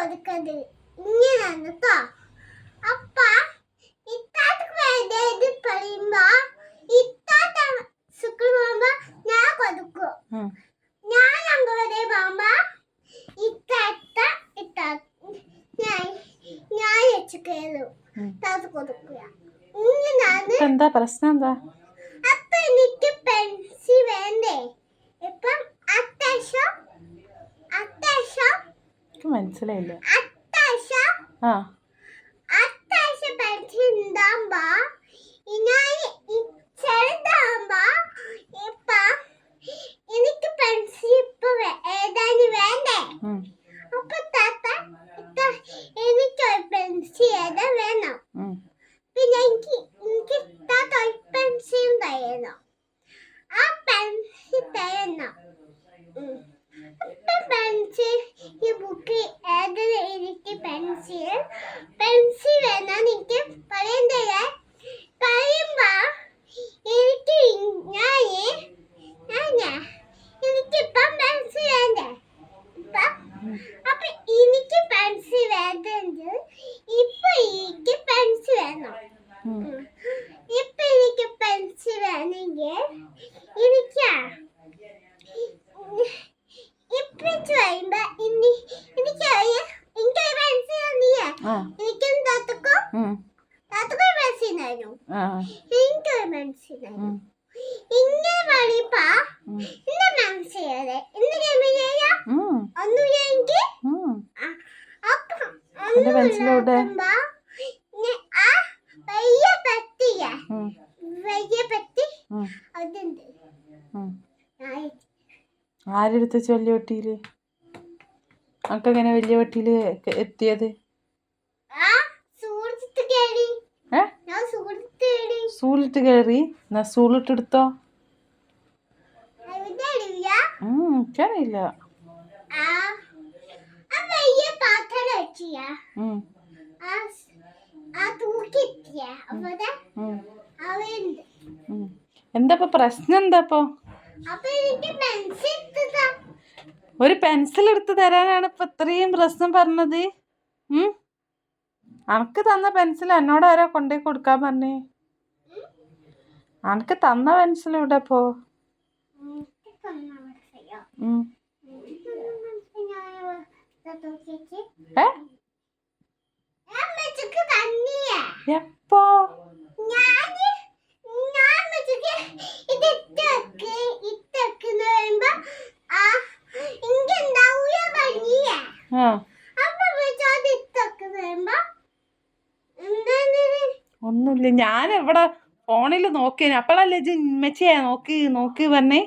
കൊടുക്കത് ഇങ്ങനെയാണ് കേട്ടോ. അപ്പ ഇത്താത്തക്ക് വേണ്ടത് പറയുമ്പോ ഇത്താത്ത സ്കൂൾ പോകുമ്പോ ഞാൻ കൊടുക്കും. ഞാൻ അംഗനവാടി പോകുമ്പോ ഇത്താത്ത ഞാൻ വെച്ചുകയറും ഇത്താത്ത കൊടുക്കുക. എന്താ പ്രശ്നം എന്താ? അപ്പൊ എനിക്ക് പെൻസിൽ വേണ്ടേ? ഇപ്പം അത്യാവശ്യം മനസ്സിലായില്ല. അത്യാവശ്യം പെൻസിൽ ഉണ്ടാകുമ്പോ ചെറുതാകുമ്പോ ഇപ്പൊ എനിക്ക് പെൻസിൽ ഇപ്പൊ ഏതാനും വേണ്ടേ? അപ്പൊ താത്ത എനിക്കൊരു പെൻസിൽ ഏതാ വേണം. പിന്നെ എനിക്ക് താത്ത ഒരു പെൻസിൽ തരണം. ആ പെൻസിൽ തരണം. പെൻസിൽ ഈ ബുക്ക് ഏതൊരു എനിക്ക് പെൻസിൽ വേണം എനിക്ക് പറയണ്ടേ? പറയുമ്പോ എനിക്ക് എനിക്കിപ്പം പെൻസിൽ വേണ്ടേ? അപ്പൊ എനിക്ക് പെൻസിൽ വേണ്ടെങ്കിൽ ഇപ്പൊ എനിക്ക് പെൻസിൽ വേണം. ഇപ്പൊ എനിക്ക് പെൻസിൽ വേണമെങ്കിൽ എനിക്ക് പറയുമ്പോ എനിക്ക് പെൻസിൽ തന്നില്ലേ? എനിക്കും താത്തക്കും പെൻസിൽ തന്നു. എനിക്കൊരു പെൻസിൽ തന്നു. ഇങ്ങനെ പറയുമ്പോ ഇന്ന പെൻസിൽ ഒന്നുമില്ലെങ്കിൽ ആ വലിയ പെട്ടി അതുണ്ട്. ആരെടുത്ത് വലിയ വെട്ടിയില്? അനക്കെങ്ങനെ വലിയ വെട്ടിയില് എത്തിയത്? സൂലിട്ട് കയറി. എന്നാ സൂലിട്ടെടുത്തോ? എനിക്കറിയില്ല. എന്താ പ്രശ്നം? എന്താപ്പോ? ഒരു പെൻസിൽ എടുത്ത് തരാനാണ് ഇപ്പൊ ഇത്രയും പ്രശ്നം പറഞ്ഞത്. അനക്ക് തന്ന പെൻസിൽ എന്നോട് ആരാ കൊണ്ടുപോയി കൊടുക്കാൻ പറഞ്ഞേ? അനക്ക് തന്ന പെൻസിൽ ഇവിടെ പോ. എപ്പോ? ഒന്നുമില്ല, ഞാൻ ഇവിടെ ഫോണിൽ നോക്കിയേനെ. അപ്പോഴല്ലേ ഇമ്മച്ചിയാ നോക്കി പറഞ്ഞേ.